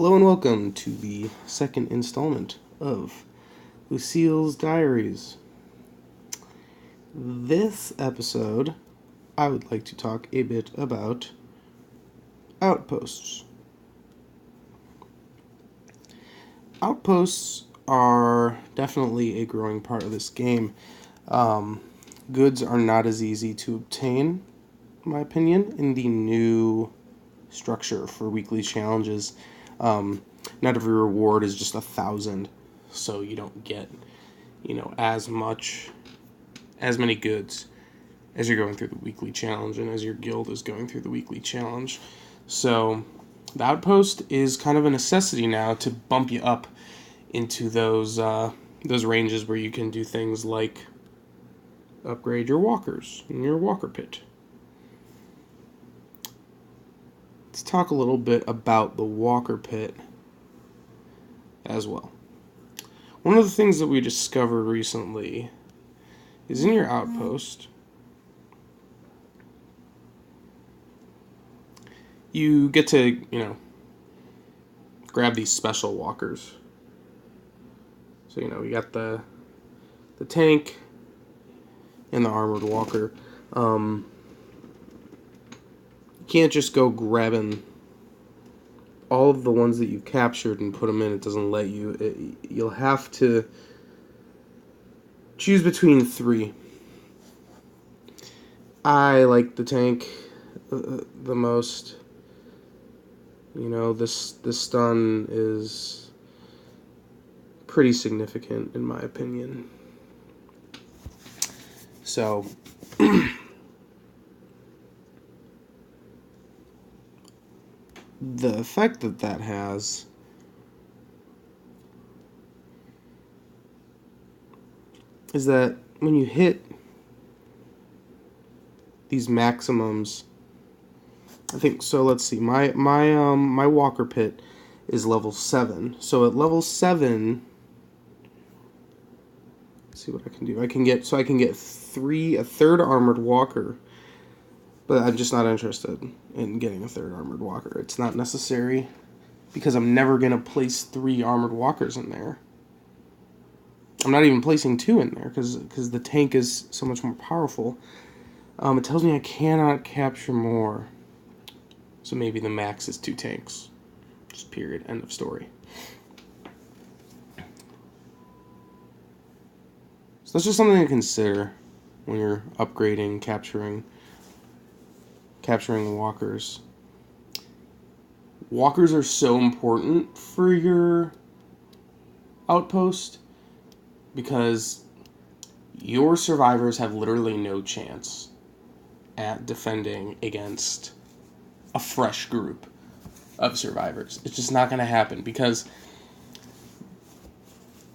Hello and welcome to the second installment of Lucille's Diaries. This episode, I would like to talk a bit about Outposts. Outposts are definitely a growing part of this game. Goods are not as easy to obtain, in my opinion, in the new structure for weekly challenges. Not every reward is just 1,000, so you don't get, as many goods as you're going through the weekly challenge and as your guild is going through the weekly challenge. So the outpost is kind of a necessity now to bump you up into those ranges where you can do things like upgrade your walkers in your walker pit. Let's talk a little bit about the walker pit as well. One of the things that we discovered recently is in your outpost, you get to, grab these special walkers. So, you got the tank and the armored walker. You can't just go grabbing all of the ones that you've captured and put them in. It doesn't let you. You'll have to choose between three. I like the tank the most. This stun is pretty significant in my opinion. So the effect that has is that when you hit these maximums, I think so. Let's see. My walker pit is level 7. So at level 7, let's see what I can do. I can get a third armored walker. But I'm just not interested in getting a third armored walker. It's not necessary because I'm never going to place 3 armored walkers in there. I'm not even placing 2 in there because the tank is so much more powerful. It tells me I cannot capture more. So maybe the max is 2 tanks. Just period. End of story. So that's just something to consider when you're upgrading, capturing walkers. Walkers are so important for your outpost because your survivors have literally no chance at defending against a fresh group of survivors. It's just not going to happen because,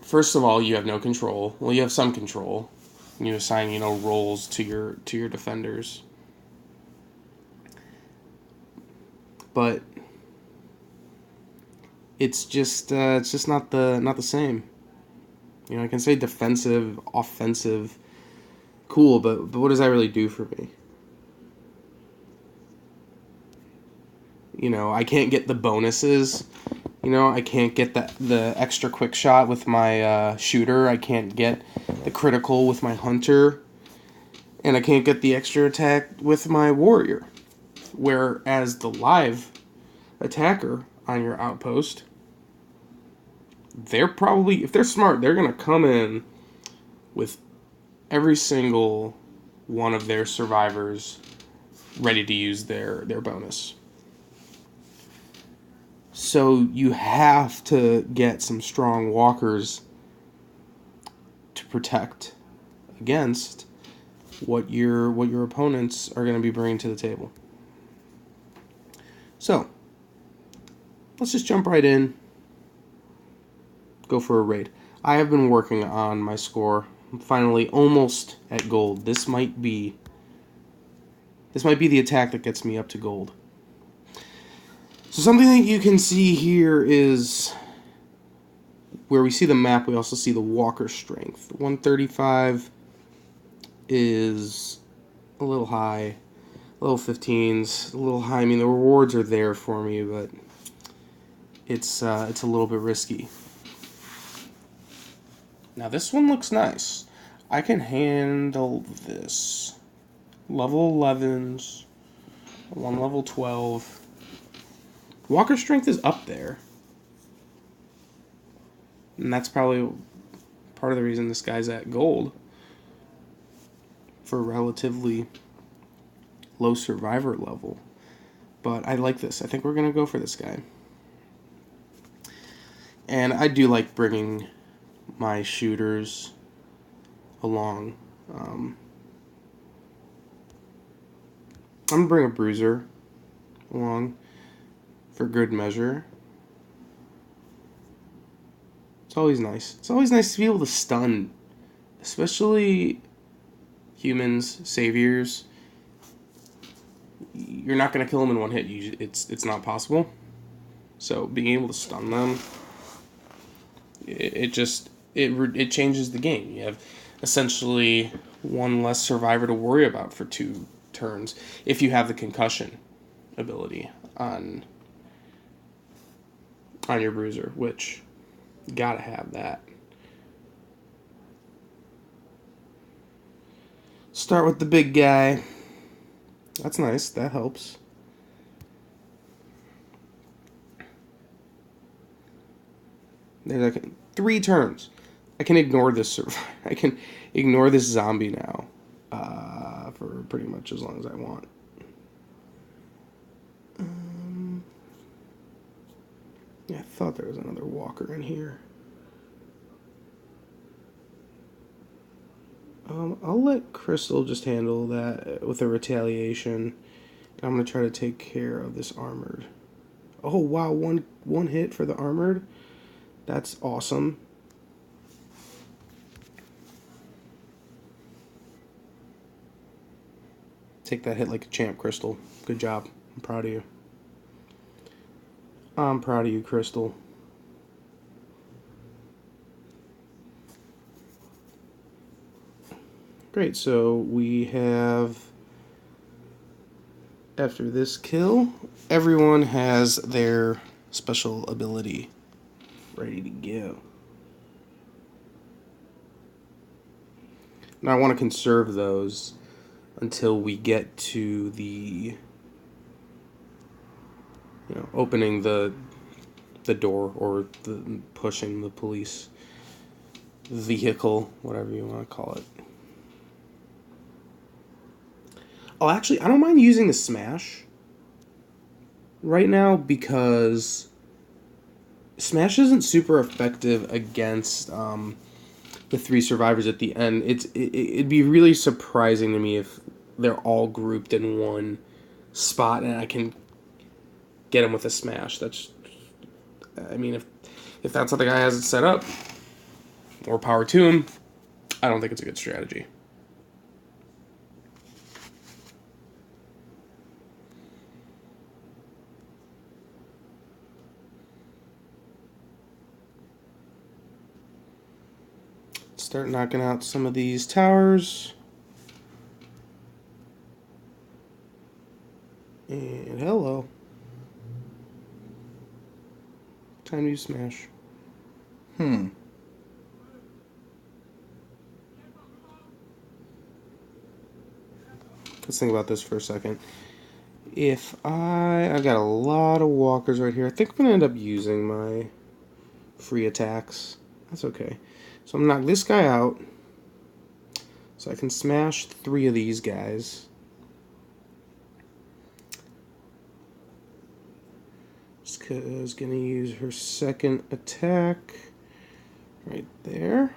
first of all, you have no control. Well, you have some control. You assign, roles to your defenders. But it's just not the same. I can say defensive, offensive, cool, but what does that really do for me? I can't get the bonuses. I can't get the extra quick shot with my shooter. I can't get the critical with my hunter, and I can't get the extra attack with my warrior. Whereas the live attacker on your outpost, they're probably, if they're smart, they're going to come in with every single one of their survivors ready to use their bonus. So you have to get some strong walkers to protect against what your opponents are going to be bringing to the table. So, let's just jump right in. Go for a raid. I have been working on my score. I'm finally almost at gold. This might be the attack that gets me up to gold. So something that you can see here is where we see the map, we also see the walker strength. 135 is a little high. Level 15's a little high. I mean, the rewards are there for me, but it's a little bit risky. Now this one looks nice. I can handle this. Level 11s, one level 12. Walker strength is up there. And that's probably part of the reason this guy's at gold. For relatively low survivor level. But I like this. I think we're going to go for this guy. And I do like bringing my shooters along. I'm going to bring a bruiser along for good measure. It's always nice. It's always nice to be able to stun, especially humans, saviors. You're not going to kill them in one hit. It's not possible. So being able to stun them, it changes the game. You have essentially one less survivor to worry about for 2 turns if you have the concussion ability on your bruiser, which you gotta have that. Start with the big guy. That's nice. That helps. There's like 3 turns. I can ignore this. I can ignore this zombie now for pretty much as long as I want. Yeah, I thought there was another walker in here. I'll let Crystal just handle that with a retaliation. I'm going to try to take care of this armored. Oh, wow, one hit for the armored. That's awesome. Take that hit like a champ, Crystal. Good job. I'm proud of you. I'm proud of you, Crystal. Great, so we have, after this kill, everyone has their special ability ready to go. Now I want to conserve those until we get to the, opening the door or the pushing the police vehicle, whatever you want to call it. Oh, actually, I don't mind using the smash right now because smash isn't super effective against the 3 survivors at the end. It'd be really surprising to me if they're all grouped in one spot and I can get them with a smash. If that's how the guy has it set up, more power to him. I don't think it's a good strategy. Start knocking out some of these towers. And hello. Time to use smash. Let's think about this for a second. If I've got a lot of walkers right here. I think I'm going to end up using my free attacks. That's okay. So I'm going to knock this guy out. So I can smash 3 of these guys. Jessica's going to use her second attack right there.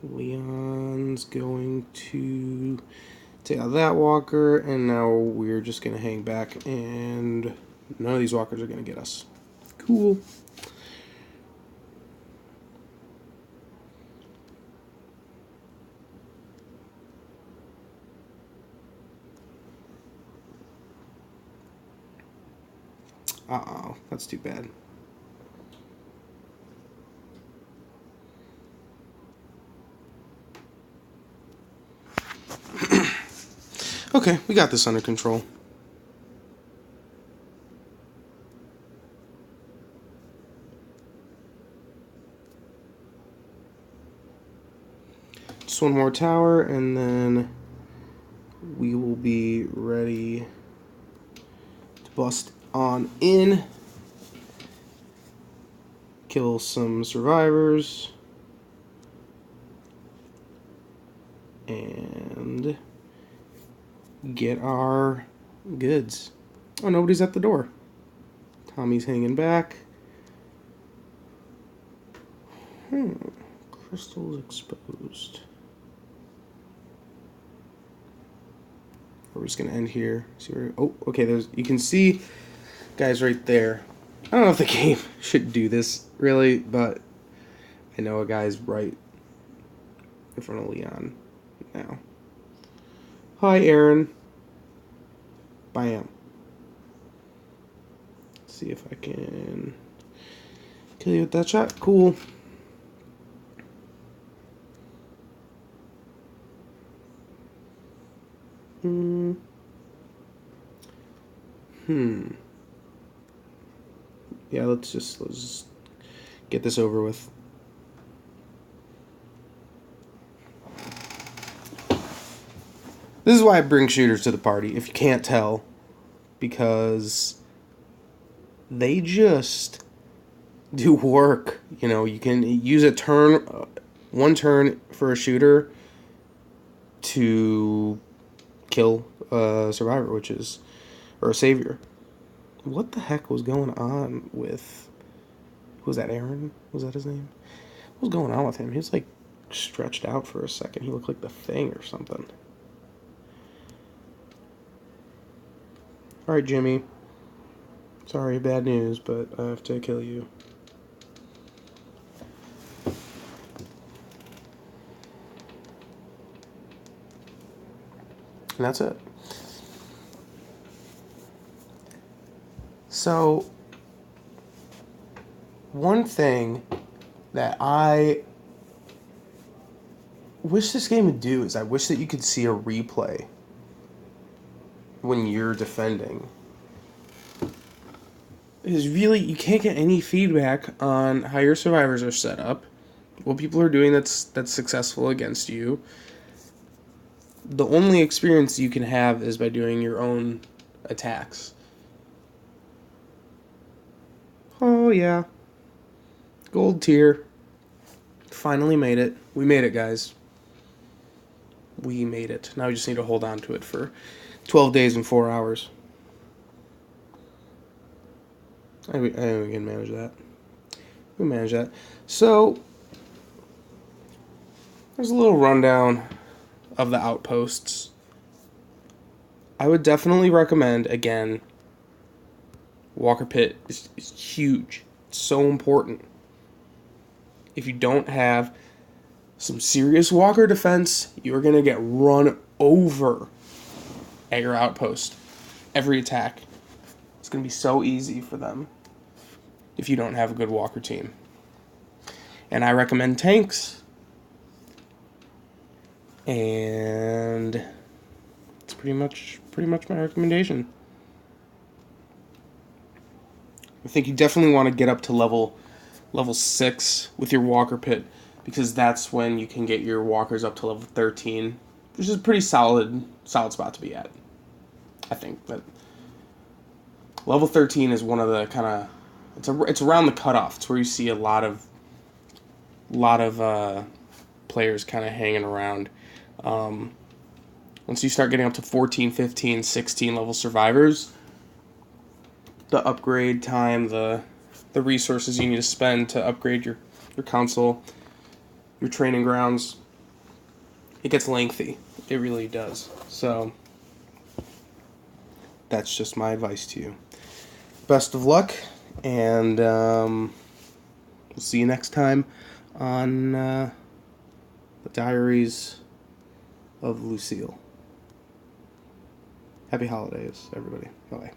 Leon's going to take out that walker, and now we're just going to hang back, and none of these walkers are going to get us. Cool. Uh-oh, that's too bad. Okay, we got this under control. this one more tower, and then we will be ready to bust on in. Kill some survivors. And get our goods. Oh, nobody's at the door. Tommy's hanging back. Crystals exposed. We're just gonna end here. See where? Oh, okay. There's. You can see, guys, right there. I don't know if the game should do this really, but I know a guy's right in front of Leon now. Hi, Aaron. Bam. Let's see if I can kill you with that shot. Cool. Yeah, let's just get this over with. This is why I bring shooters to the party, if you can't tell, because they just do work. You know, you can use a turn, one turn for a shooter to kill a survivor, or a savior. What the heck was going on with, was that Aaron? Was that his name? What was going on with him? He was like stretched out for a second. He looked like the Thing or something. Alright, Jimmy. Sorry, bad news, but I have to kill you. And that's it. So, one thing that I wish this game would do is I wish that you could see a replay when you're defending. Because really, you can't get any feedback on how your survivors are set up, what people are doing that's successful against you. The only experience you can have is by doing your own attacks. Oh yeah. Gold tier. Finally made it. We made it, guys. We made it. Now we just need to hold on to it for 12 days and 4 hours. I think we can manage that. We manage that. So, there's a little rundown of the outposts. I would definitely recommend, again, Walker Pit is huge. It's so important. If you don't have some serious Walker defense, you're going to get run over at your outpost. Every attack. It's going to be so easy for them if you don't have a good Walker team. And I recommend tanks. And it's pretty much my recommendation. I think you definitely want to get up to level 6 with your Walker Pit, because that's when you can get your walkers up to level 13, which is a pretty solid spot to be at. I think that level 13 is one of the kind of, it's around the cutoff. It's where you see a lot of players kind of hanging around. Once you start getting up to 14, 15, 16 level survivors, the upgrade time, the resources you need to spend to upgrade your console, your training grounds, it gets lengthy. It really does. So that's just my advice to you. Best of luck, and we'll see you next time on the Diaries of Lucille. Happy holidays, everybody. Bye-bye.